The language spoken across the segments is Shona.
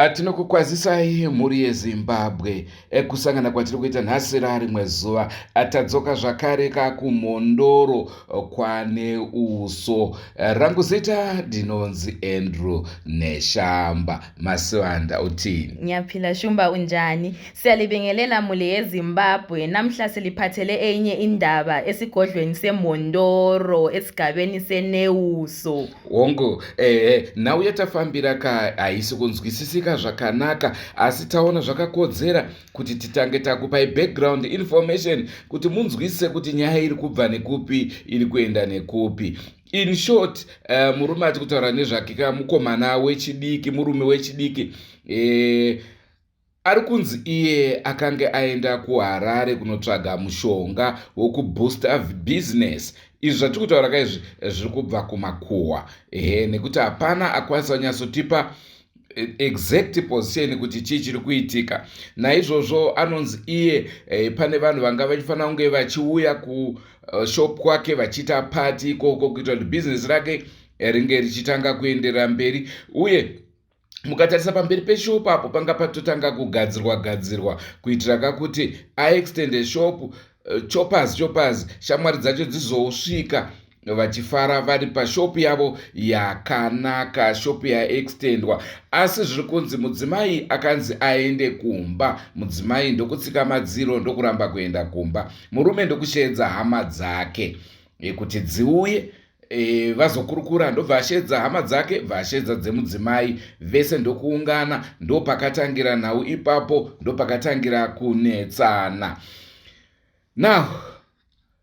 Tinokukwazisai mhuri yeZimbabwe kusangana kwatiri kuita nhasi rimwe zuva. Tadzoka zvakare kumhondoro kwaNeuso. Rangu zita ndinonzi Andrew Neshamba. Masivanda utini? Ngiyaphila Shumba, unjani? Siyalibingelela muli yeZimbabwe. Namhla siliphathele enye indaba esigodlweni seMhondoro esigabeni seNeuso. Wongo nawe yatafambira haisi kunzwisisika zvakanaka, asi taona zvakakodzera kuti titange takupai background information kuti munzwisise kuti nyaya iri kubva nekupi iri kuenda nekupi. In short, murume ati kutaura nezvake mukomana wechidiki, murume wechidiki ari kunzi iye akanga aenda kuHarare kunotsvaga mushonga wokuboosta business. Izvi zvatiri kutaura kaizvi zviri kubva kumakuhwa, nekuti hapana akwanisa kunyatsotipa exact position kuti chii chiri kuitika. Naizvozvo anonzi iye pane vanhu vanga vachifanira kunge vachiuya kushop kwake vachiita pati ikoko kuitira kuti business rake ringe richitanga kuenderera mberi. Uye mukatarisa pamberi peshop apo panga patotanga kugadzirwa kuitira kuti aextend shop, choppers shamwari dzacho dzizosvika vachifara vari pashop yavo yakanaka, shop yaextendwa. Asi zviri kunzi mudzimai akanzi aende kumba. Mudzimai ndokutsika madziro, ndokuramba kuenda kumba. Murume ndokusheedza hama dzake kuti dziuye vazokurukura. Ndobva ashedza hama dzake, vashedza dzemudzimai, vese ndokuungana. Ndopakatangira nhau ipapo, ndopakatangira kunetsana. Now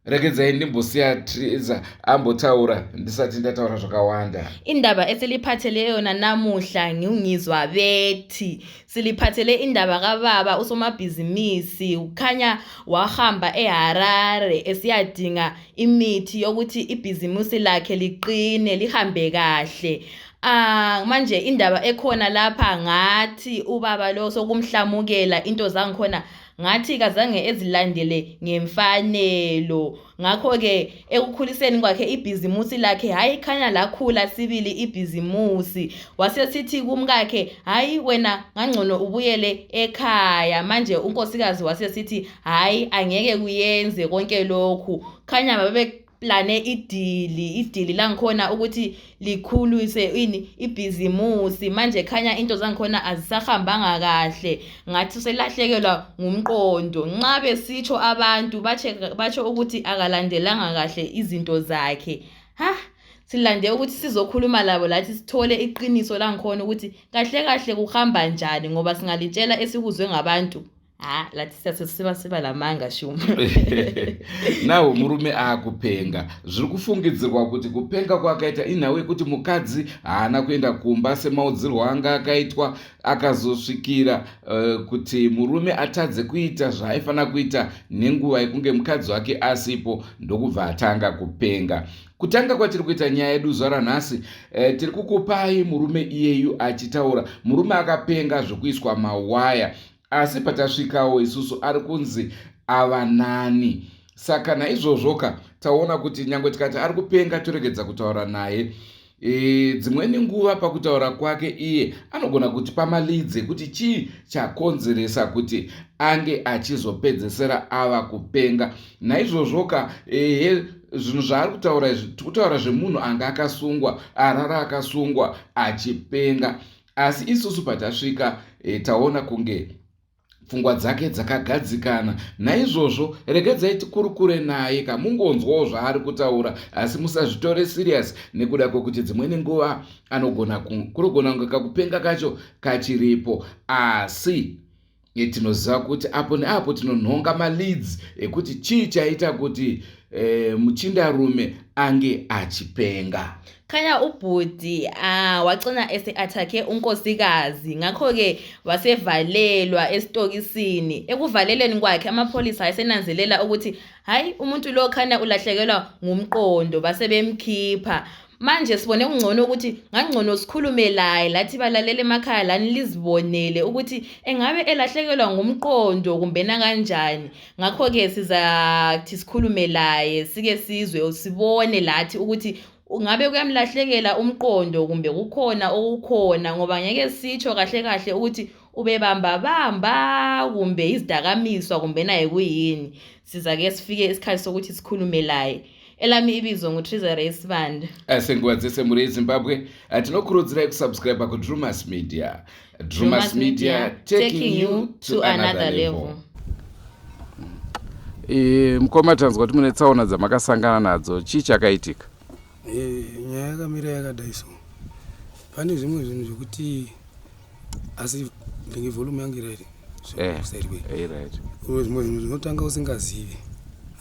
regedzai ndimbosiya Triza ambotaura ndisati ndataura zvakawanda. Indaba esiliphathele yona namuhla ngiyungizwa bethi siliphathele indaba kababa usomabhizinisi ukhanya wahamba eHarare esiyadinga imithi yokuthi ibhizinisi lakhe liqine lihambe kahle. Manje indaba ekhona lapha ngathi ubaba lo sokumhlamukela into zangikhona ngathi kazange ezilandele ngemfanelo. Ngakho ke ekukhuliseni kwakhe ibhizimusi lakhe hayi khanya lakhula sibili ibhizimusi. Wasesithi kumkakhe hayi wena ngangcono ubuyele ekhaya. Manje unkosikazi wasesithi hayi angeke kuyenze konke lokhu. Khanya babe plane idili langikhona ukuthi likhulise ibhizimusi. Manje khanya into zangikhona azisahambanga kahle, ngathi selahlekelwa ngumqondo. Nxa besitsho abantu batsho ukuthi akalandelanga kahle izinto zakhe. Silande ukuthi sizokhuluma labo lathi sithole iqiniso langikhona ukuthi kahle kuhamba njani, ngoba singalitshela esikuzwe ngabantu lathi siba lamanga Shuma. Nawo murume akupenga. Zviri kufungidzirwa kuti kupenga kwakaita inhau yekuti mukadzi haana kuenda kumba semaudzirwo anga akaitwa, akazosvikira kuti murume atadze kuita zvaaifanira kuita nenguva yekunge mukadzi wake asipo, ndokubva atanga kupenga. Kutanga kwatiri kuita nyaya yedu zuva ranhasi, tiri kukupai murume iyeyu achitaura. Murume akapenga zvokuiswa mawaya, asi patasvikawo isusu ari kunzi ava nani. Saka naizvozvoka taona kuti nyangwe tikati ari kupenga toregedza kutaura naye, dzimweni nguva pakutaura kwake iye anogona kutipa malidzi kuti chii chakonzeresa kuti ange achizopedzesera ava kupenga. Naizvozvoka zvinhu zvaari kutaura izvi tikutaura zvemunhu anga akasungwa, arara akasungwa achipenga. Asi isusu patasvika taona kunge pfungwa dzake dzakagadzikana. Naizvozvo regedzai tikurukure naye, kamungonzwawo zvaari kutaura, asi musazvitore serious nekuda kwekuti dzimweni nguva kurogona kunge kakupenga kacho kachiripo. Asi tinoziva kuti apo neapo tinonhonga maleads ekuti chii chaita kuti muchindarume ange achipenga. Khanya ubhudi wagcina ese-athake unkosikazi, ngakho-ke wasevalelwa esitokisini. Ekuvaleleni kwakhe amapholisa ayesenanzelela ukuthi hayi umuntu lo khanya ulahlekelwa ngumqondo, basebemkhipha. Manje sibone kungcono ukuthi ngangcono sikhulume laye lathi balalele emakhaya lani lizibonele ukuthi engabe elahlekelwa ngumqondo kumbena kanjani. Ngakho-ke sizathi sikhulume laye sike sizwe sibone lathi ukuthi ungabe kuyamlahlekela umqondo kumbe kukhona okukhona ngoba ngeke sitsho kahle kahle ukuthi ubebamba kumbe izidakamizwa kumbe naye kuyini. Siza-ke sifike isikhathi sokuthi sikhulume laye. Elami ibizo nguTrizera Isibanda. Sengiwadzise muri eZimbabwe. Tinokurudzirai kusubscribe kuDrewmas Media. Drewmas Media, taking you to another level. Mukoma, tanzwa kuti mune tsaona dzamakasangana nadzo. Chii chakaitika? Nyaya yakamira yakadai so. Pane zvimwe zvinhu zvokuti asi ndinge volume yangu iraiti. Right. Zvimwe zvinhu zvinotanga usingazivi.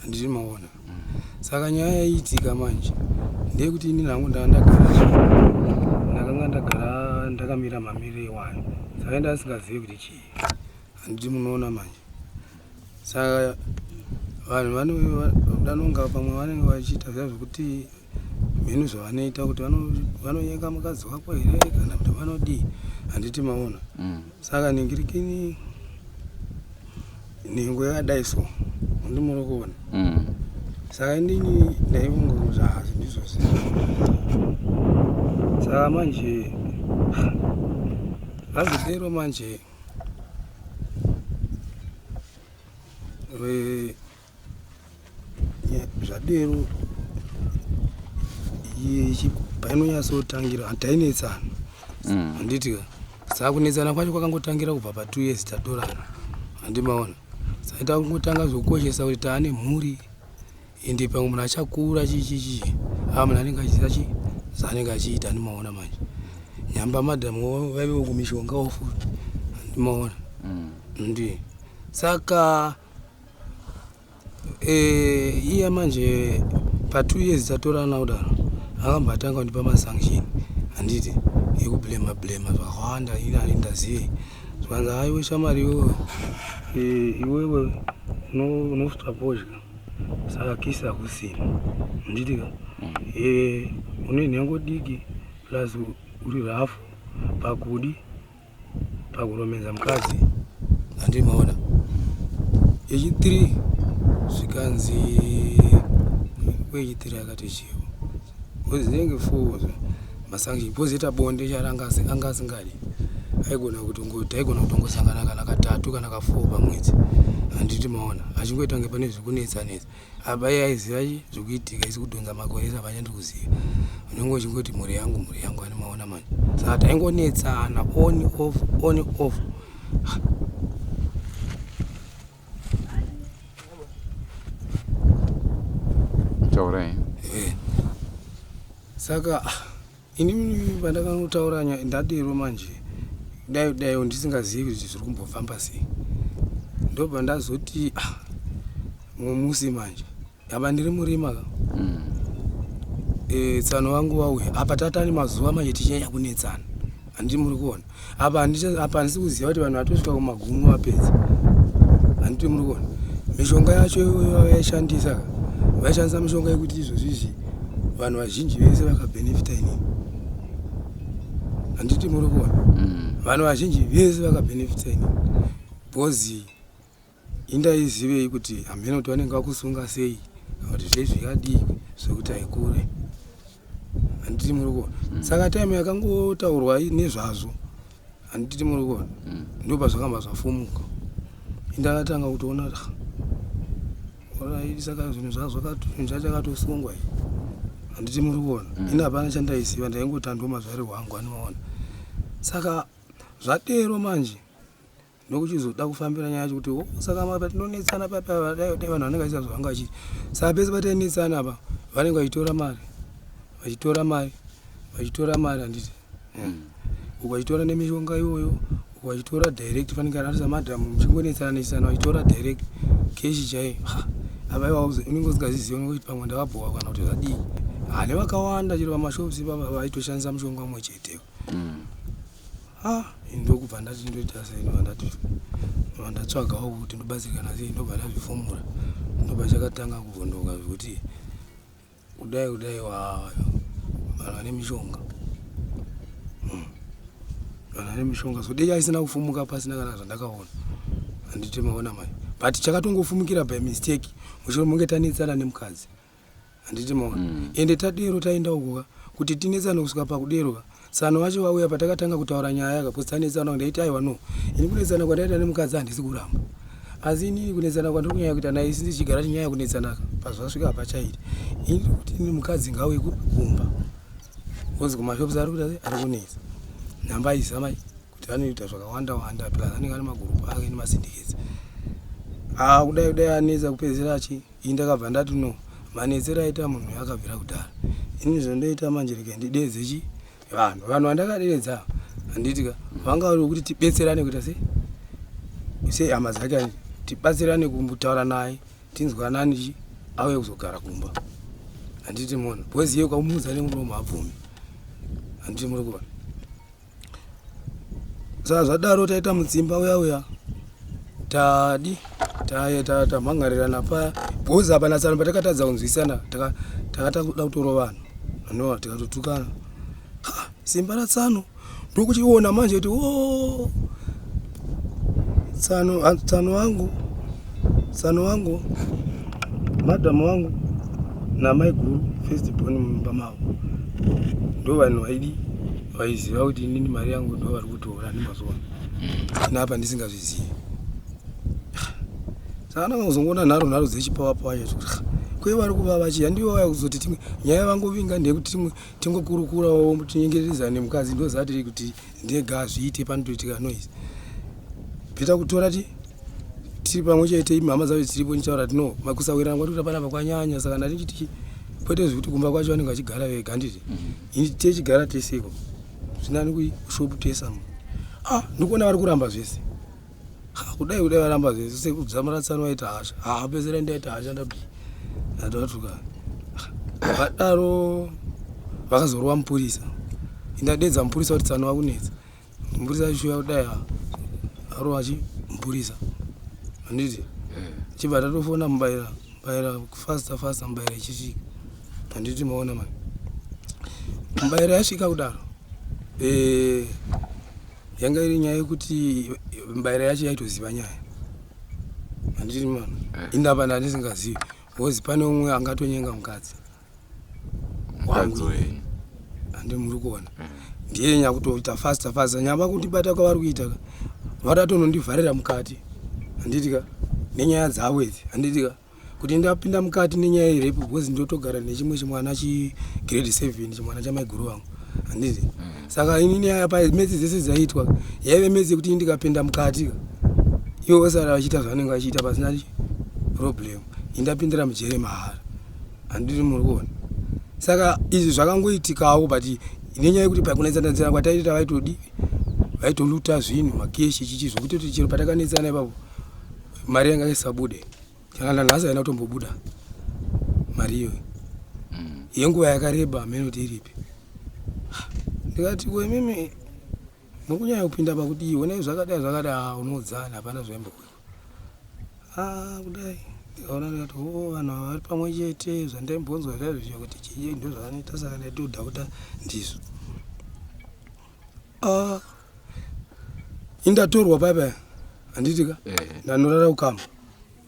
Handiri maona. Saka nyaya yaitika manje ndeyekuti ini nangu ndakanga ndagara ndakamira mamiriro ewanhu. Saka ndasingazivi kuti chii. Handiti munoona manje. Saka vanhu vanonga pamwe vanenge vachiita zviya zvokuti mhenu zvavanoita kuti vanonyenga mukadzi wako here kana kuti vanodii. Handiti maona. Saka ningirikini nhengo yakadai so ndimuri kuona. Saka inini ndaivonga kuti hazi ndizvo zvinhu. Saka manje zvazodero manje zvadero painonyatsotangira tainetsana. Handitika saka kunetsana kwacho kwakangotangira kubva pa2 years tatorana. Handimaona. Saka takungotanga zvokukoshesa kuti taane mhuri ende pamwe munhu achakura chichichi munhu anenge achiita chii zvaanenge achiita. Handimaona manje. Nyamba madhamu vaivewo kumishongawo futi. Handimaona. Ndi saka iya manje pa2 years tatorana kudaro akambatanga kundipa masanction. Handiti ekublema zvakawanda ini hanindazive zvanzi aiwe shamari iwewe unosvika pozha saka kisa kusina. Handitika une nhengo diki plus uri rafu pakudi pakuromedza mukadzi. Handimaona. Yechi3 zvikanzi wechi3 akati chivo uzinenge 4 masanction pozita bonde charanga anga asingadi aigona kutongosangana kana ka3 kana ka4 pamwedzi. Handiti maona achingoita nge pane zvikunetsa apa iye aiziva zvikuitika isi kudhonza makore saka achandikuziva unenge uchingoti mhuri yangu. Handimaona manje. Saka taingonetsana on off. Saka inini pandakanotaura ndadero manje dai ndisingazivi kuti zviri kumbofamba sei. Ndobva ndazoti musi manje apa ndiri murima ka tsano wangu wauya apa tatani mazuva manje tichanya kunetsana. Handiti muri kuona apa handisi kuziva kuti vanhu vatosvika kumagumo apedza. Handiti muri kuona mishonga yacho yaishandisa vaishandisa mishonga yekuti izvozvizvi vanhu vazhinji vese vakabhenefita inini. Handiti muri kuona vanhu vazhinji vese vakabhenefita inini bhozi indaizivei kuti hamene kuti vanenge vakusunga sei kuti zvezvikadii zvekuti haikure. Handiti muri kuona. Saka taimu yakangotaurwa nezvazvo. Handiti muri kuona. Ndobva zvakamba zvafumuka. Indakatanga kutoona saka zvinhu zvachakatosungwa. Handiti muri kuona. Ina hapana chandaisiva ndaingotandwa mazvari hwangu. Handimaona. Saka zvadero manje ndokuchizoda kufambira nyaya yacho kuti saka patinonetsana papa dai vanhu vanenge vachiita zvavanga vachiita. Saka pese patainetsana apa vanenge vachitora mari. Handiti ukachitora nemishonga iyoyo ukachitora direct fanike arisa madhamu muchingonetsana vachitora direct keshi chaiyo. Apa iwa unenge usingazizivi kuti pamwe ndakabhowa kana kuti zvadii. Hane vakawanda chero pamashopusi papa vaitoshandisa mushonga umwe chetewo. Ndokubva ndati ndoita sei ndatsvagawo kuti ndobatsirikana sei ndobva ndazvifomura. Ndobva chakatanga kuvhunduka zvekuti kudai vanhu vane mishonga. Vanhu vane mishonga so dei asina kufumuka pasina kana zvandakaona. Handiti maona manje. But chakatongofumukira by mistake mushure munge tanetsana nemukadzi. handiti maona ende tadero taenda uko kuti tinetsana kusvika pakudero Sano wacho wauya patakatanga kutaura nyaya yakapotsanetsana ndaiti aiwa no ini kunetsana kwandaita nemukadzi handisi kuramba asi inini kunetsana kwandikunyanya kuita naye isisi chigara chinyaya kunetsana pazvasvika pachaiti ini kuti ini mukadzi ngauye kumba ozi kumashopusi ari kuita ari kunetsa nhamba izama kuti vanoita zvakawanda wanda plus anenge ane magurupu ake nemasindiketsi kudai anetsa kupedzisira achi ini ndakabva ndati no manetsero aita munhu yakabvira kudhara ini zvondoita manje rega ndidedzechi vanhu vandakaderedza handitika vanga vari kuti tibetserane kuita sei hama dzake tibatsirane kutaura naye tinzwanani auye kuzogara kumba handiti mona bhozi iye ukamuudza nemuromo abvumi handiti muri kuona saka zvadaro taita mudzimba uya tamhangarirana paya bhozi apa natsano patakatadza kunzwisana takata kuda kutorova vanhu anova tikatotukana simba ratsano ndokuchiona manje kuti tsano wangu madhamu wangu namaiguru first born mumba mavo ndo vanhu vaiziva kuti inini mari yangu ndo vari kutora nemazuva inapa ndisingazvizivi saka ndakazongoona nharo dzechipawapawa chacho kwe vari kuva vachiya ndivo vaya kuzoti timwe nyaya vangovinga ndeyekuti tingokurukurawo tinyengeredzane mukadzi ndozati kuti ndega zviite panotoitika noise bvita kutora tiri pamwe chete mhama dzavo dziripo nitaura tino makusawirana kwati kuti panapa kwanyanya saka ndati chiti poite zvekuti kumba kwacho vanenge vachigara vega handiti ini techigara teseko zvinani kushopu tesamo ndikuona vari kuramba zvese kudai varamba zvese sekudzamuratsanwa vaita hasha pedzera ndaita hasha ndatuka vadaro vakazorwa mupurisa indadedza mupurisa kuti tsano wakunetsa mupurisa achishuya kudai arova mupurisa handiti chibva tatofona mubaira fasta mubaira ichisvika handiti maona mani mubaira yasvika kudaro yanga iri nyaya yekuti mubaira yacho yaitoziva nyaya handiti mana indapa ndandisingazivi bozi pane umwe angatonyenga mukadzi handi muri kuona ndiye nyakutoita fasta nyamba kutibata kwavari kuita vadatonondivharira mukati handitika nenyaya dzavo idzi handitika kuti ndapinda mukati nenyaya yerepu bozi ndotogara nechimwe chimwana chigrade 7 chimwana chamaiguru vangu handiti saka ini nyaya pamedzi dzese dzaitwa yaive medzi yekuti ndikapinda mukati ivo vasara vachiita zvavanenge vachiita pasina problem indapindira mujere mahara handiri muri kuona saka izvi zvakangoitikawo but nenyaya yekuti pakunetsana kwataita vaitoluta zvinhu makeshi chichi zvokuti chero patakanetsana ipapo mari yanga isabude kana nhasi haina kutombobuda mari iyo yenguva yakareba amene kuti iripi ndikati kwemimi mukunyanya kupinda pakuti iwe zvakadai unodzana hapana zvaimbokwekwa kudai ndikaona ndikati vanhu vari pamwe chete zvandaimbonzwa zvazvizva kuti chii ndo zvavanoita saka ndaitodhauta ndizvo indatorwa paipa handitika ndanorara kukamba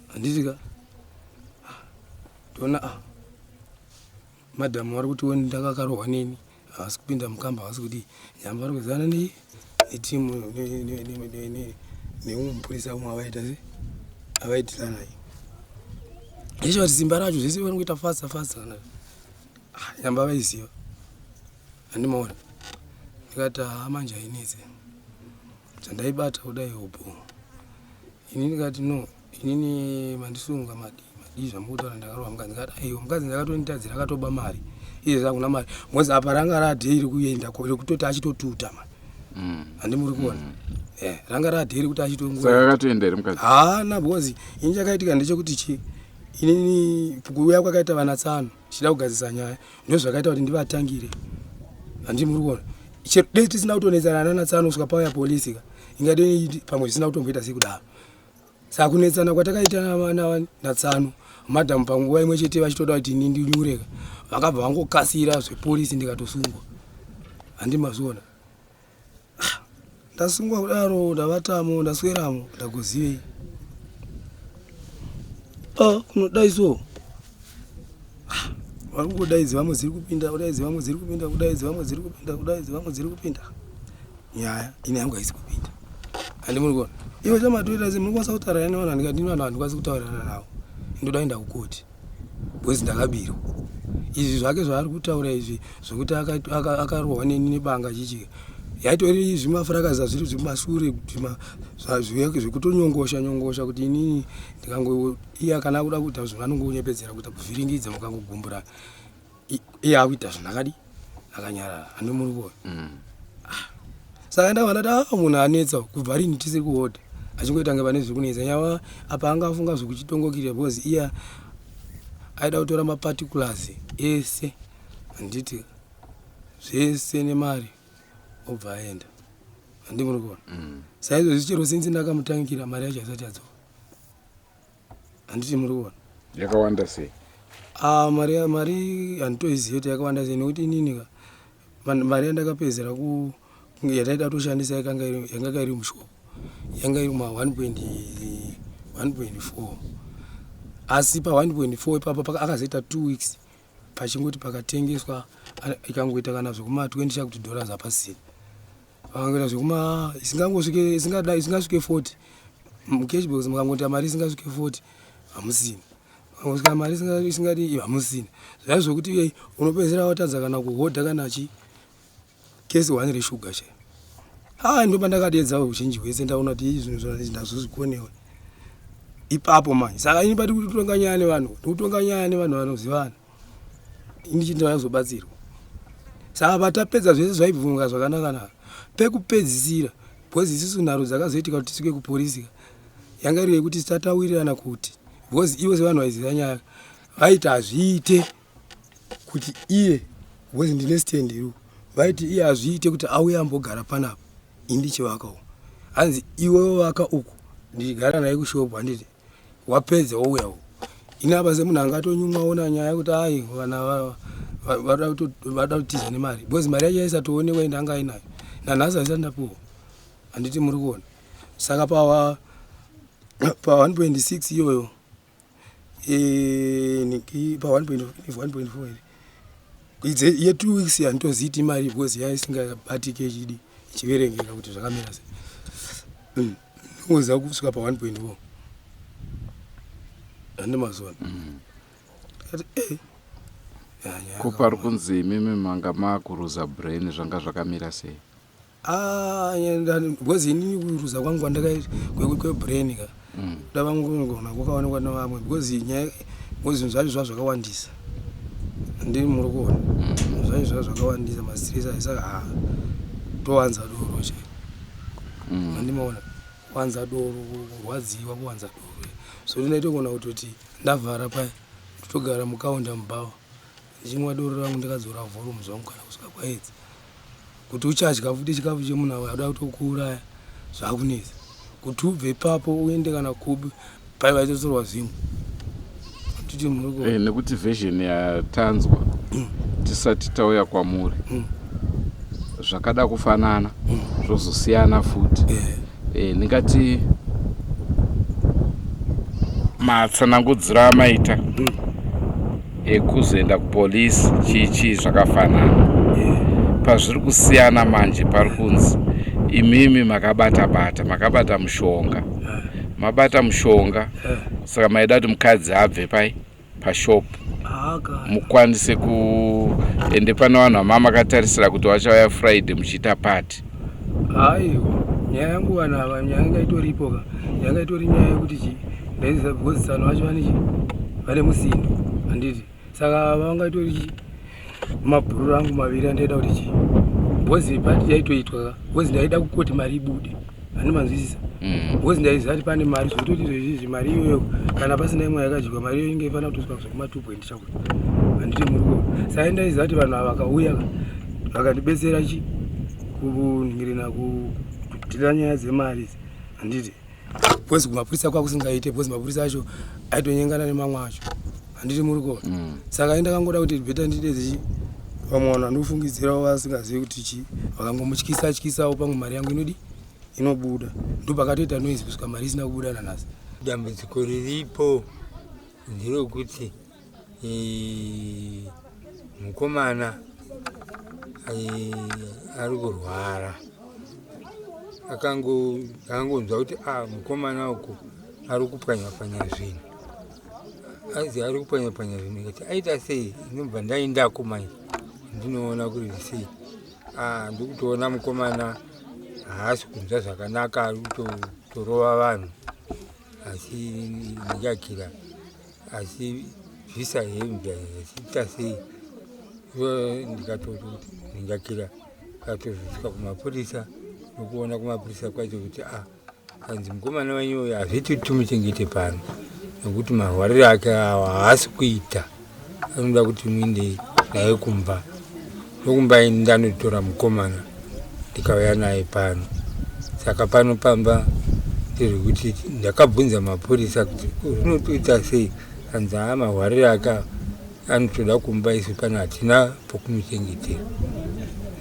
handitika ndona madhamu vari kuti woni ndakakarohwa neni havasi kupinda mukamba havasi kuti nyamba vari kuzana netimu neumwe mupurisa umwe avaita avaitirana icho kuti simba racho zvese vari kuita fasta kana nyamba vaiziva handimaona ndikati manje ainetse zvandaibata kudai upo ini ndikati no inini mandisunga madi zvamukutaura ndakarohwa mukadzi ndikati aiwa mukadzi ndakatonitadzira akatoba mari izvezvi hakuna mari mozi apa ranga radheri kuenda rekutoti achitotuta mani handimuri kuona ranga radheri kuti achitongakatoendere mukadzi nabhozi ini chakaitika ndechekuti inini kuuya kwakaita vanatsano chida kugadzisa nyaya ndozvakaita kuti ndivatangire handimuri kuona dei tisina kutonetsana nanatsano kusvika pauya polisi ingadei pamwe zvisina kutomboita sekudaro saka kunetsana kwatakaita natsano madhamu panguva imwe chete vachitoda kuti ini ndinyureka vakabva vangokasira zvepolisi ndikatosungwa handimazviona ndasungwa kudaro ndavatamo ndasweramo ndagozivei kunodai so Varikudaidzi vamwe ziri kupinda, kudaidzi vamwe ziri kupinda, kudaidzi vamwe ziri kupinda, kudaidzi vamwe ziri kupinda. Nyaya ine yangu haisi kupinda. Handi muri kuona. Iwe chamatoita sei munokwanisa kutaurana nevanhu ndikati vanhu handikwanisi kutaurana navo. Ndoda kuenda kukoti. Bwezi ndakabirwa. Izvi zvake zvaari kutaura izvi zvokuti akarohwa neni nebanga chichi. Yaitori zvimafurakaza zviri zvimashure zvekutonyongosha kuti inini ndikango iye kana kuda kuita zvanongonyepedzera kuita kuvhiringidza mukangogumbura iye akuita zvinakadi akanyarara handi muri kuona. Saka ndavandati munhu anetsa kubva rini tisiri kuhodha achingoita kunge pane zviri kunetsa nyava apa angafunga zvekuchitongokira because iye aida kutora maparticulars ese handiti zvese nemari obva aenda handi muri kuona. Saizvozvi chero sinzi ndakamutangikira mari yacho haisati yadzoka handiti muri kuona. Yakawanda sei? Mari handitoiziva kuti yakawanda sei nekuti inini mari yandakapedzera yataida kutoshandisa yanga iri mushoko yanga iri ma 1.4 asi pa 1.4 ipapo akazoita 2 weeks pachingoti pakatengeswa ikangoita kana zvekuma $20 chakuti dollars apasina vakangoita zvekuma isingasvike 40 mukashbox mukangoti mari isingasvike 40 hamusina kusvika mari isingadi hamusina zvaiva zvokuti unopedzera watadza kana kuhodha kana kesi 1 reshuga chaiyo. Ndoba ndakadedza uzhinji hwese ndaona kuti izvi zvinhu ndazozvikonewa ipapo manje. Saka ini pati kutonganyaya nevanhu vanozivana ini chindazobatsirwa. Saka patapedza zvese zvaibvunga zvakanaka pekupedzisira because isusu nharo dzakazoitika kuti tisvike kupolisi yanga iri yekuti tisatawirirana kuti because ivo sevanhu vaiziva nyaya vaiti hazviite kuti iye because ndine stand iru vaiti iye hazviite kuti auye ambogara panapa indichivakawo hanzi iwe waka uku ndichigara naye kushopu handiti wapedza wouyawo inapa semunhu angatonyumwaona nyaya yekuti ai vana vada kutiza nemari because mari yacho yaisatoonekwa ndanga ainayo nanhasi haisati ndapuwa handiti muri kuona. Saka pa 1.6 iyoyo pa 1.4 ye 2 weeks handitoziti mari because yaisingabatike chidi ichiverengeka kuti zvakamira sei. Ndingoziva kusvika pa 1.4 handi mazona kupari kunzi imimi manga makuruza brain zvanga zvakamira sei? Because inini kuruza kwangu kwandakakwebrain ka ndavangona kwakaonekwa nevamwe because zvinhu zvacho zvazvakawandisa ndiri muri kuona zvacho zvazvakawandisa mastress saka towanza doro chaiyo handimaona kuwanza doro kurwadziwa kuwanza doro so ndinaita kuona kuti ndavhara paya ndotogara mukaunda mubhawa ndichimwa doro rangu ndikadzora volume zvangu kana kusvika kwaedzi kuti uchadya futi chikafu chemunhu ada kutokuuraya zvakunetsa kuti ubve ipapo uende kana kubi pai vaitotorwa zvimwe titi muri nekuti version yatanzwa tisati tauya kwamuri zvakada kufanana zvozosiyana futi ndingati matsanangudziro amaita ekuzoenda kupolisi chichi zvakafanana pazviri kusiyana manje pari kunzi imimi makabata mushonga mabata mushonga saka maida kuti mukadzi abve pashopu mukwanise kuende pane vanhu vamamakatarisa kuti vachauya Friday muchiita pati. Aiwa nyaya yangu vanhu ava nyaya yanga itoripo ka yanga itori nyaya yekuti ndaiziva because vanhu vacho vane musindo handiti saka vanga itori mabhururu angu maviri andaida kuti because pati yaitoitwa ka because ndaida kukoti mari ibude handimanzwisisa because ndaiziva kuti pane mari zvototi izvozvi mari iyoyo kana pasina imwe yakadyiwa mari iyo inge ifanira kutosvika zvekuma 2 chakuti handiti muri kuona. Saka ndaiziva kuti vanhu ava vakauya vakandibetsera kuningirina kutira nyaya dzemari handiti because kumapurisa kwakusingaite because mapurisa acho aitonyengana nemamwe acho handiti muri kuona. Saka ndakangoda kuti bheta ndidedze vamwe vanhu vandofungidzirawo vasingazivi kuti vakangomutyisa pamwe mari yangu inodi inobuda ndopakatoita noise kusvika mari isina kubuda nanhasi. Dambudziko riripo nderokuti mukomana ari kurwara akangonzwa kuti mukomana uku ari kupwanya-pwanya zvinhu azi ari kupwanya-pwanya zvinhu ikati aita sei inobva ndaendako mai ndinoona kuti sei ndikutoona mukomana haasi kunzwa zvakanaka ari kutorova vanhu asi ndikakira asi zvisa hembe achiita sei ndikatoti ndingakira katozvisvika kumapurisa nokuona kumapurisa kwacho kuti kanzi mukomana wenyu uyu hazviti tumuchengete pano nokuti marwariro ake awa haasi kuita anoda kuti muinde naye kumba nokumba ndanotora mukomana ndikauya naye pano saka pano pamba ndezvekuti ndakabvunza mapurisa kuti zvinotoita sei kanzi marwariro ake anotoda kumba isu pano hatina pokumuchengetera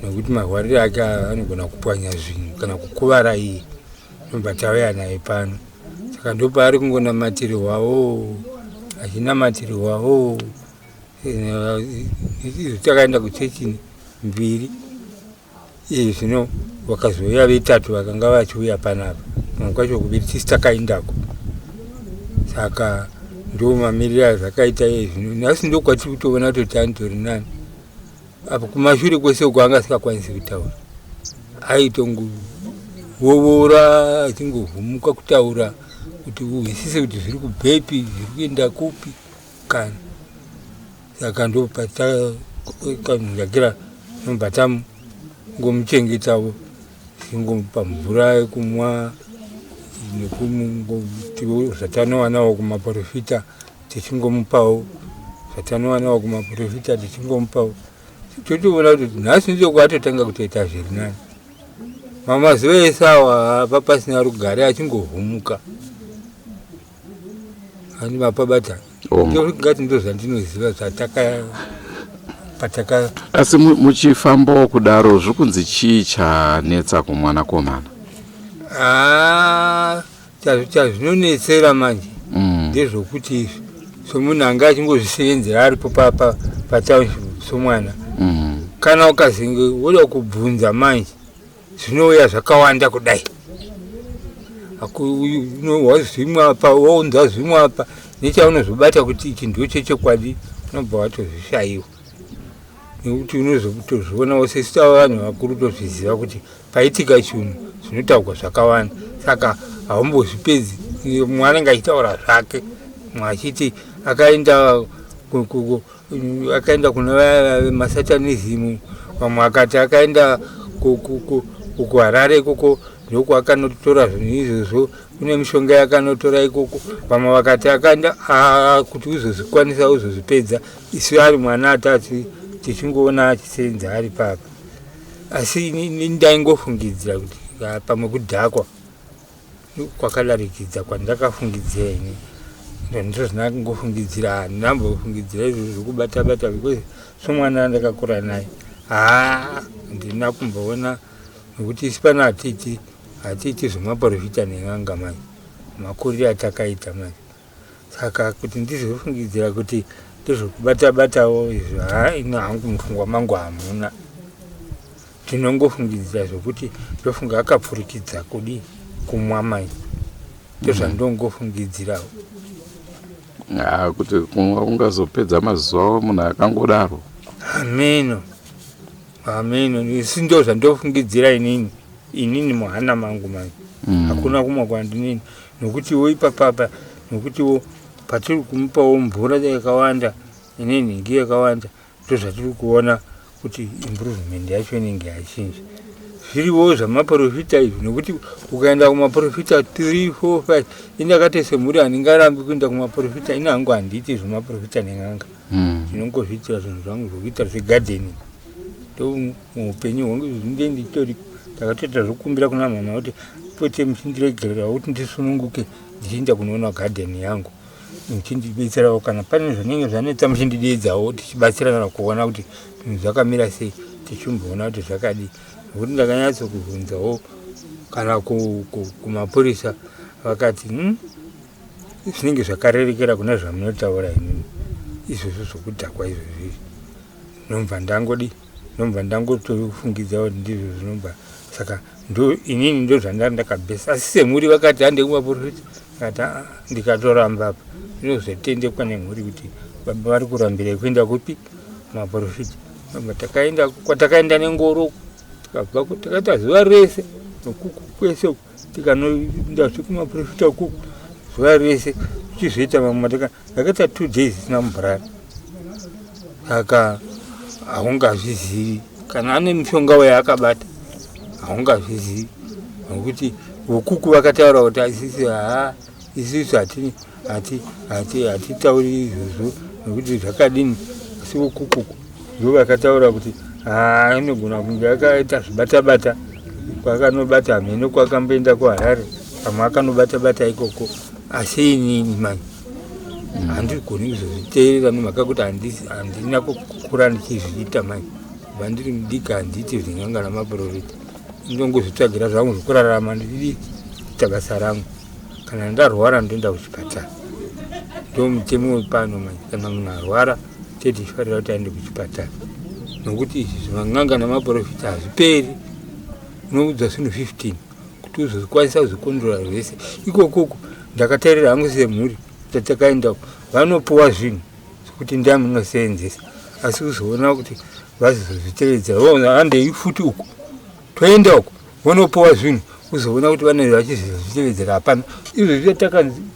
nokuti marwariro ake anogona kupwanya zvinhu kana kukuvara iye nobva tauya naye pano saka ndopaari kungonamatirwawo achinamatirwawo izvo takaenda kuchechi 2 zvino vakazouya vetatu vakanga vachiuya panapa mamwe kwacho kuviri tisi takaendako saka ndo mamiriro azvakaita iye zvino nhasi ndokwatiri kutoona kuti anitori nani apo kumashure kwese uko anga asikakwanisi kutaura aitongovovora achingovhumuka kutaura kuti uhisise kuti zviri kubhepi zviri kuenda kupi kana saka ndopatakanakira nobva tangomuchengetawo tingomupa mvura yekumwa nekutiwo zvatanowanawo kumaprofita tichingomupawo zvatanowanawo kumaprofita tichingomupawo totoona kuti nhasi ndokwatotanga kutoita zviri nani mamazuva ese awa papasina rugare achingovhumuka andimapabata ngati ndo zvandinoziva pataka asi muchifambawo kudaro zviri kunzi chii chanetsa kumwanakomana chazvinonetsera manje ndezvokuti izvi somunhu anga achingozvisevenzera aripo pataunship somwana kana ukazinge woda kubvunza manje zvinouya zvakawanda kudai wazvimwe apa waunza zvimwe apa nechaunozobata kuti ichi ndoche chokwadi unobva watozvishayiwa nekuti unozotozvionawo sesita vanhu vakuru tozviziva kuti paitika chinhu zvinotaurwa zvakawanda saka haumbozvipedzi mumwe anenge achitaura zvake mumwe achiti akaenda kuna masatanism vamwe akati akaenda kuharare ikoko ndoko akanotora zvinhu izvozvo kune mishonga yakanotora ikoko vamwe vakati akaenda kuti uzozvikwanisa uzozvipedza isu ari mwana atati tichingoona achisenza ari papa asi ndaingofungidzira kuti pamwe kudhakwa kwakadarikidza kwandakafungidzira ini ndizvo zvinangofungidzira handinambofungidzira izvozvo zvokubata-bata because somwana ndakakura naye ndina kumboona nokuti isi pano hatiiti zvemaprofita nen'anga manje makuriro atakaita manje saka kuti ndizofungidzira kuti ndezvokubata-batawo izvo ino hangu mufungwa mangu hamuna ndinongofungidzira zvokuti ndofunga akapfurikidza kudi kumwa manje ndozvandongofungidzirawo kuti kumwa ungazopedza mazuva munhu akangodaro ameno isi ndo zvandofungidzira inini muhana mangu manje hakuna kumwa kwandinini nokuti wo ipapapa nokuti wo patiri kumupawo mvura yakawanda inini ngi yakawanda ndozvatiri kuona kuti improvement yacho inenge yachinja zviriwo zvamaprofita izvi nokuti ukaenda kumaprofita 3, 4, 5 indakati semhuri handingarambi kuenda kumaprofita ina hangu handiti zvemaprofita nen'anga ndinongozviitira zvinhu zvangu zvokuita zvegardening muupenyu hwangu zvindenditori ndakatoita zvokumbira kuna mama kuti pote muchindiregerera kuti ndisununguke ndichienda kunoona gadheni yangu muchindibetserawo kana pane zvinenge zvanetsa muchindidedzawo tichibatsirana kuona kuti zvinhu zvakamira sei tichimboona kuti zvakadii nokuti ndakanyatsokubvunzawo kana kumapurisa vakati zvinenge zvakarerekera kuna zvamunotaura inini izvozvo zvokudhakwa izvozvi nomva ndangotofungidza kuti ndizvo zvinomba. Saka inini ndo zvandakabhesa. Asi semhuri vakati hande kumaprofita, kati ndikatoramba apa zvinozotendekwa nemhuri kuti baba vari kurambira kuenda kupi kumaprofita. Takaenda kwatakaenda nengoro, tikabva takaita zuva rese nokuku kwese tikanoenda kumaprofita kuku zuva rese tichizoita mamwe takaita 2 days isina mubhurani. Saka haungazvizivi kana ane mishonga wayaakabata, haungazvizivi nokuti vokuku vakataura kuti isusu hatitauri izvozvo nokuti zvakadini. Asi vokuku ndo vakataura kuti inogona kunge akaita zvibata-bata, kwakanobata mheno kwakamboenda kuHarare, pamwe akanobata-bata ikoko. Asi inini mani handigoni kuzozviteerera nomhaka kuti handina kukura ndichizviita mani. Kubva ndiri mudiki handiti zvinganga namaprofita, ndongozvitsvagira zvangu zvokurarama ndichiita basa rangu. Kana ndarwara ndoenda kuchipatara, ndo mutemo wepano mani. Kana munhu arwara tichifarira kuti aende kuchipatara, nokuti izvi zvimanganga namaprofita hazviperi. Unoudza zvinhu 15 kuti uzokwanisa kuzvikondora zvese. Ikokoko ndakatarira hangu semhuri tatakaenda vanopuwa zvinhu kuti ndamunoseenzesa, asi uzoona kuti vazozvitevedzera handei futi uko toenda uko vonopuwa zvinhu, uzoona kuti vanenge vachizvitevedzera hapana. Izvo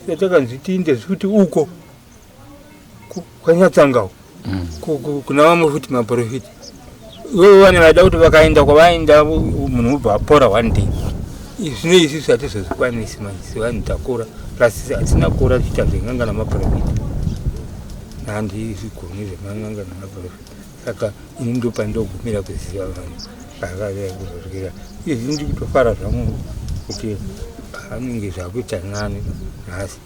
zvatakanzi tiinde futi uko kwanyatsangawo kuna vamwe futi maprofita. Ivo vane vada kuti vakaenda kwavaenda munhu ubva apora 1 day. Zvino isusu hatizozvikwanisi mani, sevanhu takura, plus hatina kura tichiita zvenganga namaprofita. Handizvigoni zvemanganga namaprofita. Saka ini ndo pandogumira kuziva vanhu zvakazvikira. Izvi ndiri kutofara zvangu kuti anenge zvakuita nani nhasi.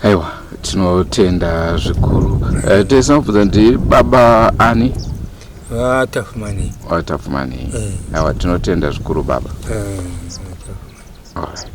Aiwa, tinotenda zvikuru. Tisamubvunza ndi baba ani? Tafumani. Tafumani. Aiwa, tinotenda zvikuru baba. Alright.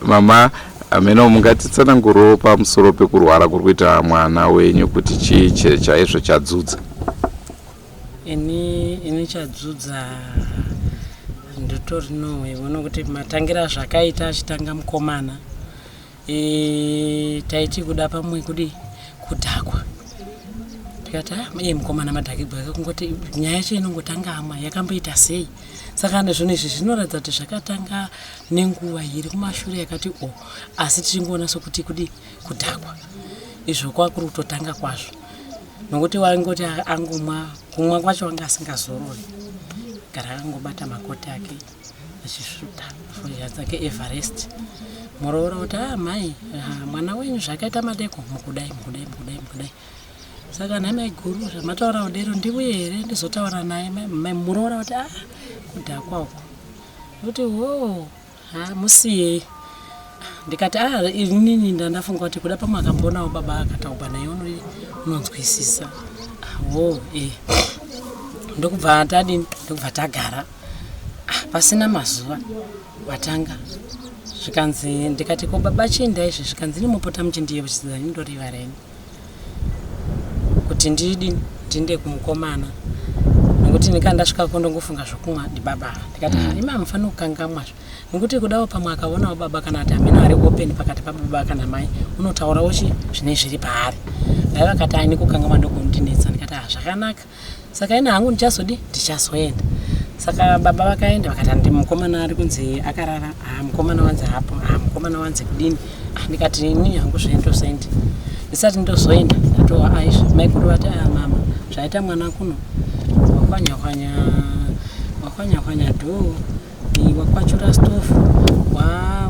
Mama, ameno mungatitsanangurawo pamusoro pekurwara kuri kuita mwana wenyu kuti chii chaizvo chadzudza? Ini chadzudza nditori noona kuti matangira zvakaita achitanga mukomana, taiti kuda pamwe kudi kudhakwa. Tikati mukomana madhakibwa kungoti nyaya yacho inongotanga amwa yakamboita sei. Saka nezvino izvi zvinoratidza kuti zvakatanga nenguva iri kumashure yakati asi tichingoona sokuti kudi kudhakwa. Izvo kwakuri kutotanga kwazvo. Nokuti waingoti angomwa, kumwa kwacho wanga asingazorori. Gara angobata makoti ake achisvuta foya dzake Everest. Moroora kuti mai mwana wenyu zvakaita madeko mukudai. Saka nhama iguru zvamataura udero ndiwe here ndizotaura naye mai muroora kuti kudhakwa uko. Kuti musiye. Ndikati inini ndandafunga kuti kuda pamwe akambonawo baba akataupa naye unonzwisisa. Ndokubva tagara pasina mazuva watanga zvikanzi ndikati ko baba chienda izvi zvikanzi nimupota muchindiyeuchidza ndindoriva reni kuti ndinde kumukomana. Nokuti ndikandasvika kundongofunga zvokumwa ndibaba. Ndikati ima mufana kukangamwa nokuti kudawo pamwe akaonawo baba kana kuti amene ari open pakati pababa kana mai unotaurawo zvine zviri paari. Dai vakati aini kukangamwa ndokundinetsa. Ndikati zvakanaka. Saka ina hangu ndichazoenda. Saka baba vakaenda vakati mukomana ari kunzi akarara, mukomana wanze hapo, mukomana wanze kudini. Ndikati ini hangu zvendozoenda. Ndisati ndozoenda ndatowa aisha mai kuri vati mama zvaita mwana kuno wakwanya wakwanya do wakwachura stofu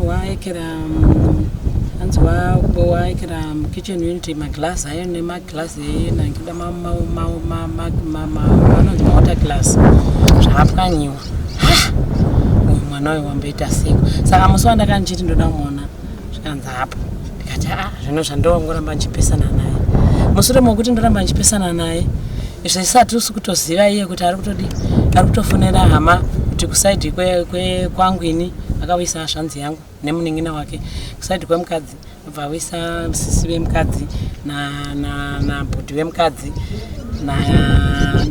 waekera anzi waekera kitchen unit maglass ayo nemaglass nangida vanonzi mawater glass zvakapwanyiwa uyu mwana uyu wamboita seko saka musi wandakandichiti ndoda muona zvikanzi apo ndikati zvino zvandoramba ndichipesana naye mushure mokuti ndoramba ndichipesana naye izvo isati usi kutoziva iye kuti ari kutofonera hama kuti kusaidhi kwangu ini akawisa shanzi yangu nemuning'ina wake kusaidhi kwemukadzi obva awisa musisi wemukadzi na bhodhi wemukadzi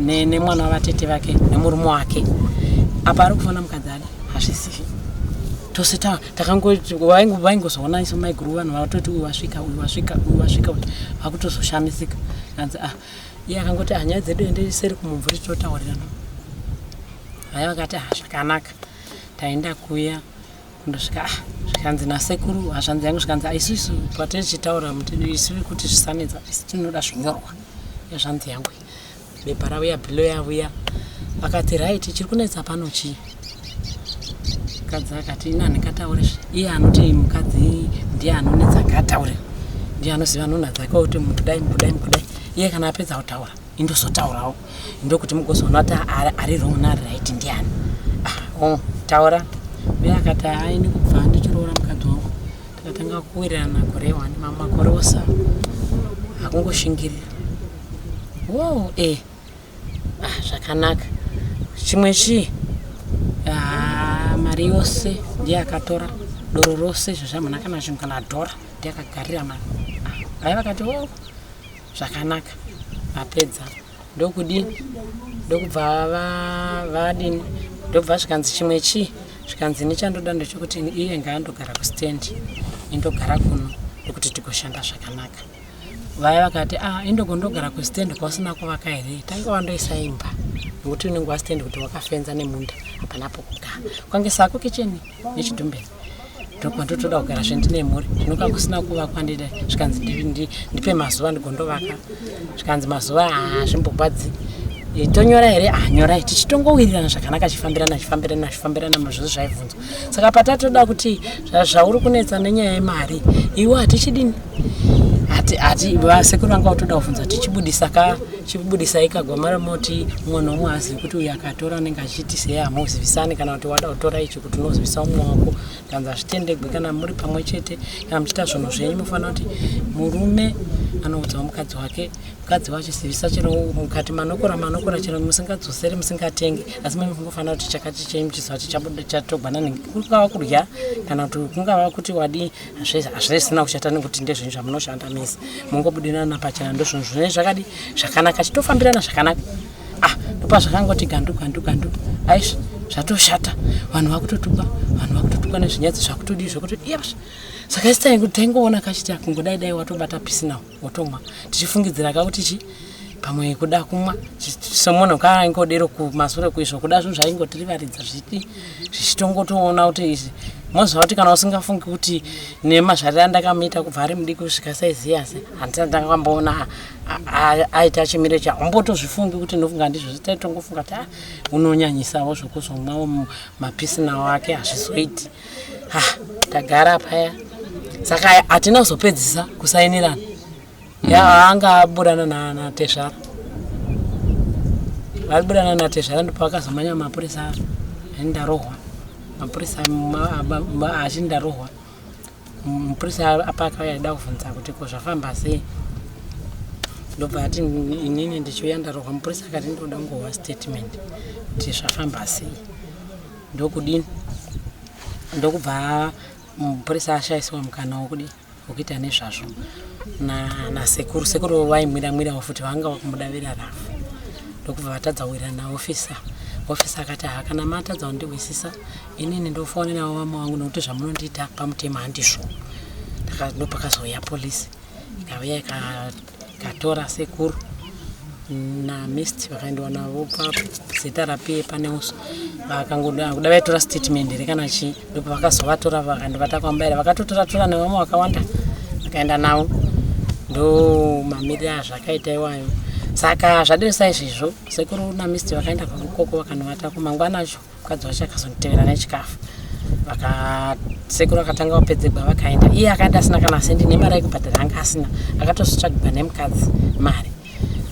nemwana wavatete vake nemurume wake apa ari kufona mukadzi ali hazvisivi tose takangoti vaingozoona iso maiguru vanhu vatoti uyu wasvika kuti vakutozoshamisika anzi iye akangoti nyaya dzedu ende seri kumumvuri totaurirana haya vakati zvakanaka taenda kuya kundosvika zvikanzi nasekuru hazvanzi yangu zvikanzi isusu patichitaura isi kuti zvisanedza isi tinoda zvinyorwa yazvanzi yangu bepa rauya bhilo yavuya vakati raiti chiri kunetsa pano chii mukadzi akati ina ndingataure iye anoti mukadzi ndiye anonetsa ngataure ndiye anoziva nhunha dzake kuti mudai iye kana apedza kutaura indozotaurawo ndokuti mugozoona kuti ari wrong nari right ndiani taura uye akati aini kubva ndichiroora mukadzi wangu takatanga kuwirirana kurehwa nemakore osa akungoshingirira zvakanaka chimwe chii mari yose ndiye akatora doro rose zvozvamuna kana chinhu kana dhora ndiye akagarira mari ai vakati zvakanaka vapedza ndokudini ndokubva vadini ndobva zvikanzi chimwe chii zvikanzi nechandoda ndechekuti iye ngaandogara kustendi indogara kuno ndokuti tigoshanda zvakanaka vaya vakati indogondogara kustendi kwasina kuvaka here tanga wandoisa imba nokuti unenge wastendi kuti wakafenza nemunda hapanapo kugara kwange sako kicheni nechidhumbeni ndokwandotoda kugara zvendine mhuri zvinoka kusina kuvakwa ndida zvikanzi ndipe mazuva ndigondovaka zvikanzi mazuva hazvimbobvadzi tonyora here nyorai tichitongowirirana zvakanaka chifambirana mazvose zvaibvunzwa saka patatoda kuti zvauri kunetsa nenyaya yemari iwe hatichidini hati vasekuru vanga utoda kuvhunza tichibudisa ikagwamara moti umwe nomwe hazivi kuti uyu akatora anenge achiti sei hamuzivisani kana kuti wada kutora ichi kuti unozivisa umwe wako kanzi hazvitendegwe kana muri pamwe chete kana muchiita zvinhu zvenyu mufanira kuti murume anoudzawo mukadzi wake mukadzi wachizivisa chero mukati manokora chero musingadzoseri musingatengi asi mungofanira kuti chakati chenyu chiziva chichabuda chatogwana kungava kudya kana kuti kungava kuti wadi hazvisina kuchata nekuti ndezvenyu zvamunoshanda misi mungobudirana pachena ndozvinhu zvine zvakadi zvakanaka chitofambirana zvakanaka ndopa zvakangoti gandu aizvi zvatoshata vanhu vakutotuka nezvinyadzi zvakutodii zvokuti saka isitai kuti taingoona kachiti kungodaidai watobata pisi nawo wotomwa tichifungidzira kakuti pamwe kuda kumwa somunhu kaingodero kumasure kuizvo kuda zvinhu zvaingotirivaridza zvichitongotoona kuti izvi moziva kuti kana usingafungi kuti nemazvarira ndakamuita kubva ari mudiki kusvika saiziyasi handisati ndakamboona aita chimiro chaambotozvifungi kuti ndofunga ndizvo zitaitongofunga kuti unonyanyisawo zvokuzomwawo mapisi nawo ake hazvizoiti tagara paya saka hatina kuzopedzisa kusainirana anga aburana natezvara varibudana natezvara ndipo akazomanya mapurisa ndarohwa mapurisa achindarohwa mupurisa apa akauya aida kuvhunza kuti zvafamba sei ndobva ati inini ndichiuya ndarohwa mupurisa akati ndoda ngohwa statement kuti zvafamba sei ndokudini ndokubva mupurisa ashayisiwa mukana wokuita nezvazvo nasekuru vaimwiramwirawo futi vanga vakumudavira rafu ndokubva vatadza kuwira naofisa akati kana matadza kundiwisisa inini ndofonerawo vamwe vangu nokuti zvamunondiita pamutema handizvo ndopakazouya polisi ikauya ikatora sekuru namist vakaendiwa navo pazita rapepa Neuso vakangoda vaitora statement here kana chii ndipo vakazovatora vakandivatakwambaira vakatotora nevamwe vakawanda vakaenda navo ndo mamiriro azvakaita iwayo Saka zvadiri saizvizvo sekuru naMr vakaenda kwakoko vakanovata kumangwana acho mukadzi wacho akazonditevera nechikafu. Sekuru akatanga kupedzegwa vakaenda. Iye akaenda asina kana sendi nemari yekubhadhara anga asina. Akatozotsvagirwa nemukadzi mari.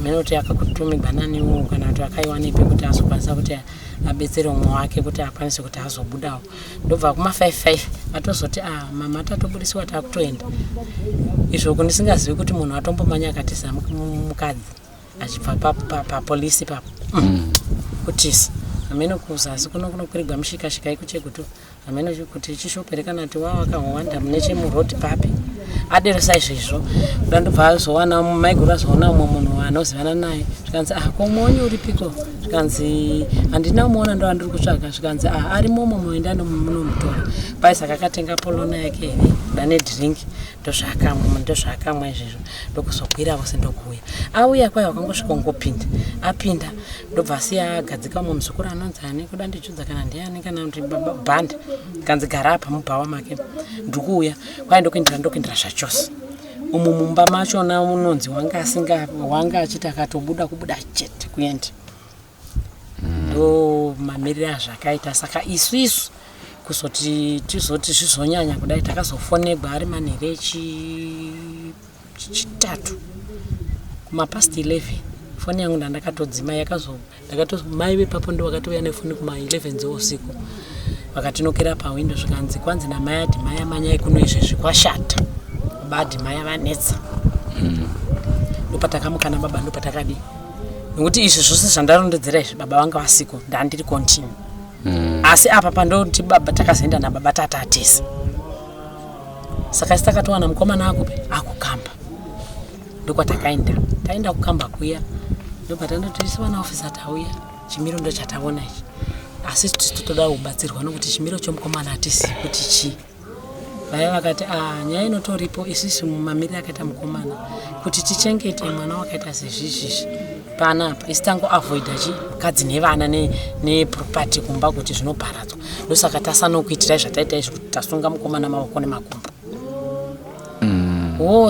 Mene kuti akakutumigwa naniwo kana kuti akaiwanepi kuti azokwanisa kuti abetsere umwe wake kuti akwanise kuti azobudawo. Ndobva kuma 55 atozoti mama tatobudisiwa takutoenda. Izvo kundisingazivi kuti munhu atombomanya akatisa mukadzi achibva papolisi papo. Kutisa. Ameno kuzasi kunokwirigwa mushikashika ikuchekutu. Ameno kuti chishopereka nati wakawanda muneche muroti papi. Adero saizvizvo ndandobva azowana maiguru azoona umwe munhu anozivana naye zvikanzi komonyo uripiko zvikanzi handina umuona ndo andiri kutsvaga zvikanzi arimo muenda nomunomutora pai saka akatenga polona yake here dane drinki ndozvaakamwa izvizvo ndokuzokwirawo sendokuuya auya kwayo akangosvika ngopinda apinda ndobva asiya agadzika umwe muzukuru anonzi ani kuda ndichudza kana ndiani kana kuti bhanda kanzi gara apa mubhawa make ndikuuya kwai ndokuindira zvachose umu mumba machona unonzi wanga achiti akatobuda kubuda chete kuenda ndo mamiriro azvakaita saka isu kuzoti tizoti zvizonyanya kudai takazofonegwa ari manhere chitatu kumapast 11 foni yangu ndakatodzima mai vepapo ndo vakatouya nefoni kuma 11 dzeusiku vakatinokera pawindo zvikanzi kwanzi namai ati mai amanyai kuno izvezvi kwashata badi mai avanetsa ndopatakamukana baba ndopatakadi nokuti izvi zvose zvandarondedzera izvi baba vanga vasiko ndandiri continue asi apa pandoti baba takazoenda nababa tatatisa saka sitakatowana mukomana akupe akukamba ndokwatakaenda taenda kukamba kuya ndopatandoti vana ofisa tauya chimiro ndo chataona ichi asi titoda kubatsirwa nokuti chimiro chomukomana hatisi kuti chi vaya vakati nyaya inotoripo isisi mumamiriro akaita mukomana kuti tichengete mwana wakaita sezvizvizvi panapa isi tangoavoida mukadzi nevana neproperty kumba kuti zvinoparadzwa ndosaka tasanokuitirai zvataita izvi kuti tasunga mukomana maoko nemakumbo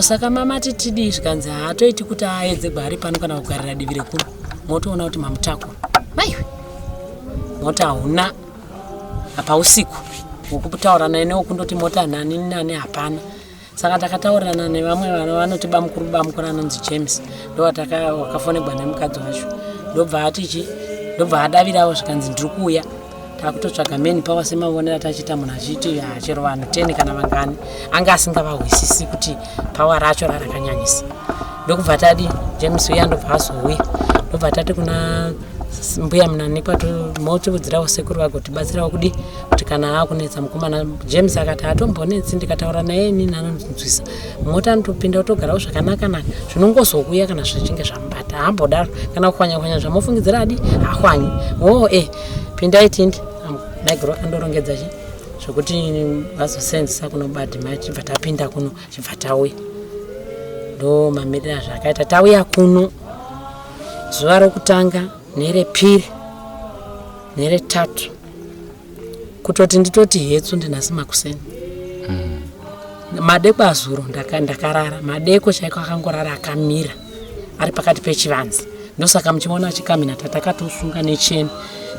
saka mama titidi zvikanzi haatoiti kuti aedzegwa ari pano kana kugarira divi rekuno motoona kuti mamutakura maiwe mota hauna pausiku wokutaurana newo kundoti mota nani hapana saka takataurana nevamwe vana vanoti bamukuru Anonzi James ndo wakafonegwa nemukadzi wacho ndobva adavirawo zvikanzi ndiri kuuya takutotsvaga meni pawa semaonera tachita munhu achiti chero vanhu 10 kana vangani anga asingavahwisisi kuti pawa racho rarakanyanyisa ndokubva tadi James uya ndobva azouya ndobva tati kuna mbuya munanikwa motiudzirawo sekuru vagotibatsirawo kudi kuti kana akunetsa mukomana James akati atombonetsi ndikataura naye nini anonzwisa mota ndopinda utogarawo zvakanaka zvinongozokuya kana zvichinge zvamubata hambodaro kana kukwanya zvamufungidzira adi ahwanyi pindai tindi maiguru akandorongedza zvokuti vazosenzesa kuno badhima chibva tapinda kuno chibva tauya ndo mamiriro azvakaita tauya kuno zuva rokutanga nerepiri neretatu kutoti nditoti hetsu ndinasi makuseni madeko azuro ndakarara madeko chaiko akangorara akamira ari pakati pechivanze ndosaka muchiona achikamina tatakatosunga necheni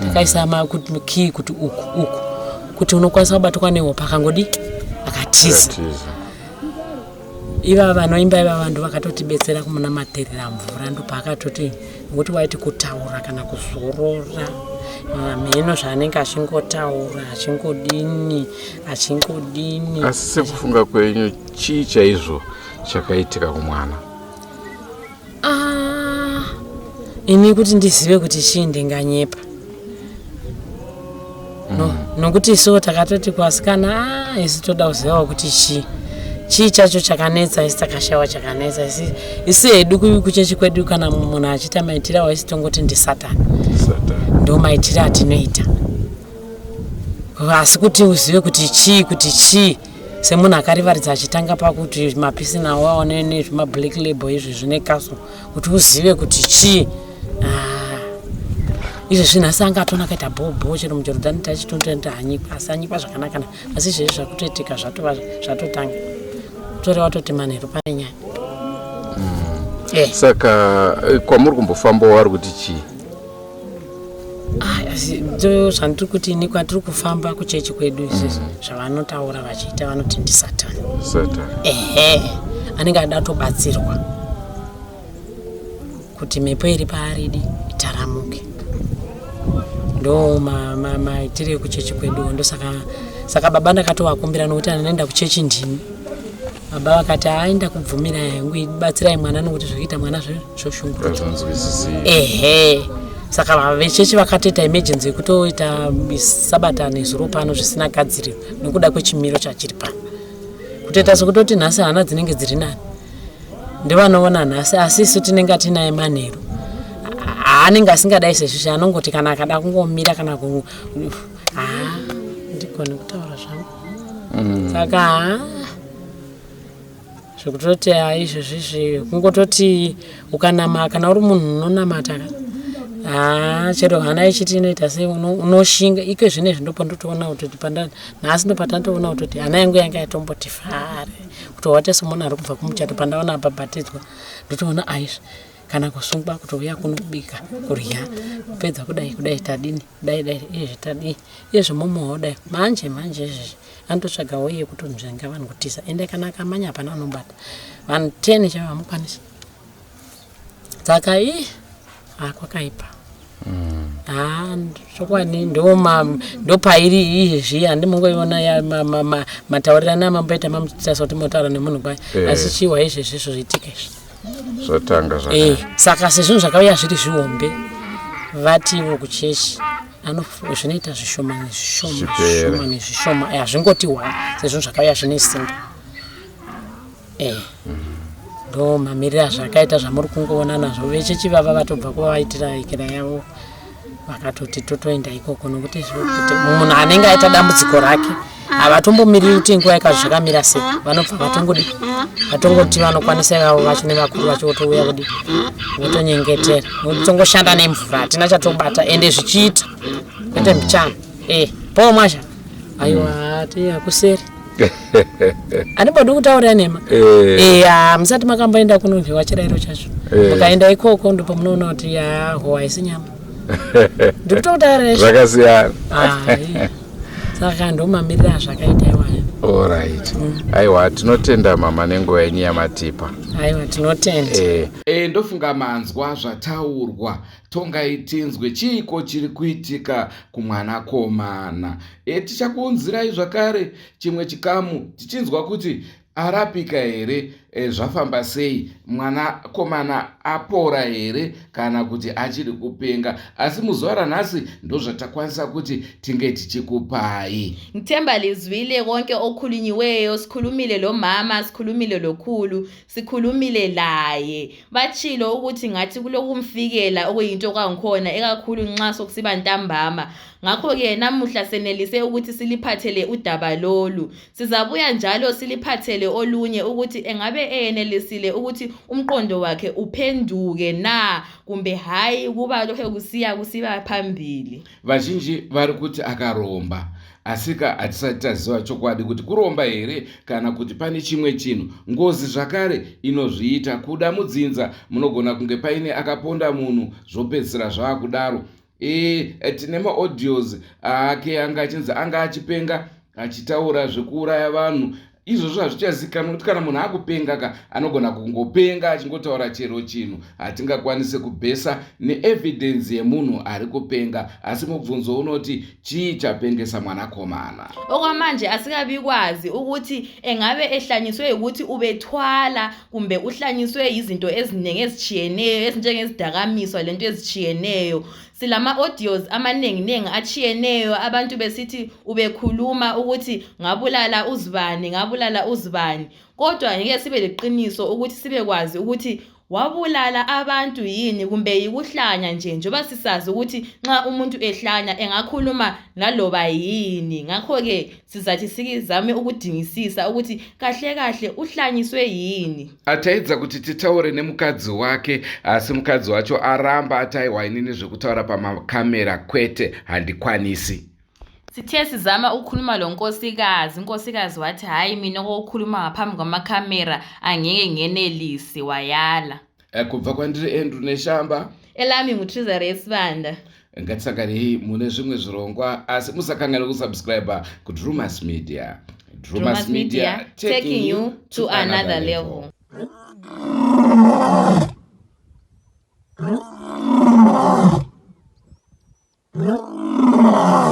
takaisa kii kuti uku kuti unokwanisa kubatwa nehopa akangodi akatiza iva vanoimba iva vantu vakatotibetsera kumunamaterera mvura ndopakatoti ngokuti waiti kutaura kana kuzorora mheno zvaanenge achingotaura achingodini asi sekufunga kwenyu chii chaizvo chakaitika kumwana ini kuti ndizive kuti chii ndinganyepa nokuti isuwo takatoti kuasikana isi toda kuzivawo kuti chii chacho chakanetsa isi takashawa chakanetsa isi hedu kuchechi kwedu kana munhu achita maitira waisi tongoti ndisatani ndo maitira atinoita asi kuti uzive kuti chii semunhu akarivaridza achitanga pakuti mapisi nawo aone nezvimablack label izvi zvine kaso kuti uzive kuti chii izvo zvinhu asi angatona akaita bhobo chero mujorodhani tachitondoenda hanyikwa asi anyikwa zvakanaka asi izvezvi zvakutoitika zvatotanga utori watoti manheru pane nyaya Saka kwamuri kumbofamba wari kuti chii? Ndo zvandiri kuti ini kwatiri kufamba kuchechi kwedu izvizvi zvavanotaura vachiita vanoti ndi Satani. Anenge ada tobatsirwa kuti mhepo iri paaridi itaramuke. Ndo maitire kuchechi kwedu. Ndo saka baba ndakatovakumbira nokuti anoenda kuchechi ndini. Baba vakati aenda kubvumira yangu ibatsirai mwana nokuti zvokuita mwana zvoshungurudza. Saka vechechi vakatoita emergency yekutoita sabata nezuro pano zvisina gadziriro nekuda kwechimiro chachiri pano. Kutoita sokutoti nhasi hana dzinenge dziri nani. Ndivanoona nhasi asi isu tinenge tinaye manheru. Anenge asingadai sezvizvi anongoti kana akada kungomira kana ndigone kutaura zvangu. Saka zvokutoti izvozvizvi kungototi ukanama kana uri munhu unonamata chero hana ichiti inoita sei unoshinga ike zvinezvi ndopo ndotoona kuti nhasi ndopatandoona kuti hana yangu yanga yatomboti fare kuti wate somunhu ari kubva kumuchato pandaona apabhatidzwa ndotoona aizvi kana kusungwa kutouya kuno kubika kurya kupedza kudai tadini dai izvi tadii izvi momoho dai manje izvi andotsvaga uye kuti mzvenga vanhu kutisa ende kana akamanya hapana unobata vanhu 10 chavamukwanisa saka kwakaipa. Chokwadi ndopairi izvi handimongoiona mataurirana amamboita mamuita soti motaura nemunhu kwai asi chiwa izvezvi zvoitika izvi zvotanga saka sezvinhu zvakauya zviri zvihombe vatiwo kuchechi zvinoita zvishoma nezvishoma hazvingoti sezvinhu zvakauya zvine simba ndo mamirira zvakaita zvamuri kungoona nazvo vechechi vava vatobva kuvaitira ikira yavo vakatoti totoenda ikoko nokuti munhu anenge aita dambudziko rake havatombomiriri kuti nguva yakazvo zvakamira sei vanobva vatongoti vanokwanisa ivavo vacho nevakuru vacho votouya kudi votonyengetera votongoshanda nemvura hatina chatobata ende zvichiita kwete mbichana pawo mwazha aiwa tiyakuseri anibodi kutaurira nema musati makamboenda kunoryiwa chirayiro chacho mukaenda ikoko ndipo munoona kuti howa isi nyama ndikutokutaurira zvakasiyana saka ndomamirira zvakaita iwayo. Alright. Aiwa tinotenda mama nenguva yenyu yamatipa. Aiwa tinotenda. Ndofunga manzwa zvataurwa tongaitinzwe chiko chiri kuitika kumwana komana. Tichakuunzirai zvakare chimwe chikamu tichinzwa kuti arapika here, zvafamba sei, mwana komana apora here kana kuti achiri kupenga. Asi muzuva ranhasi ndozvatakwanisa kuti tinge tichikupai. Ngithemba lizwile konke okhulunyiweyo, sikhulumile lo mama, sikhulumile lokhulu, sikhulumile laye. Bachilo ukuthi ngathi kulokumfikela okuyinto kangikhona ekakhulu nxa sokusiba ntambama. Ngakho-ke namuhla senelise ukuthi siliphathele udaba lolu. Sizabuya njalo siliphathele olunye ukuthi engabe eyenelisile ukuthi umqondo wakhe uphenduke na kumbe hayi kuba lokho kusiba phambili. Vazhinji vari kuti akaromba. Asika hatisati taziva chokwadi kuti kuromba here kana kuti pane chimwe chinhu. Ngozi zvakare inozviita kuda mudzinza munogona kunge paine akaponda munhu zvopedzisira zvakudaro. Tine maaudios ake anga achinzi anga achipenga achitaura zvekuuraya vanhu. Izvozvo hazvichazikanwa kuti kana munhu akupenga anogona kungopenga achingotaura chero chinhu. Hatingakwanise kubhesa neevidence yemunhu ari kupenga, asi mubvunzo unoti chii chapengesa mwanakomana. Okwamanje asikabikwazi ukuthi engabe ehlanyiswe ukuthi ubethwala kumbe uhlanyiswe izinto eziningi ezichiyeneyo ezinjengezidakamizwa lento ezichiyeneyo. Silama audios amaningi achiyeneyo abantu besithi ubekhuluma ukuthi ngabulala uzibani. Kodwa ngeke sibe leqiniso ukuthi sibekwazi ukuthi wabulala abantu yini kumbe yikuhlanya nje njoba sisazi ukuthi nxa umuntu ehlanya engakhuluma naloba yini. Ngakho-ke sizathi sikizame ukudingisisa ukuthi kahle uhlanyiswe yini. Ataidza kuti titaure nemukadzi wake, asi mukadzi wacho aramba ataiwa inini zvekutaura pamakamera kwete handikwanisi. Sithe sizama ukukhuluma lo nkosikazi wathi hayi mina ukukhuluma ngaphambi kwamakhamera angeke ngenelisi wayala. Kubva kwandiri Andrew Neshamba, elami nguTriza Resibanda. ngatisakarei mune zvimwe zvirongwa asi musakanganwa kusubscribe kuDrewmas Media. Drewmas Media, taking you to another level. level.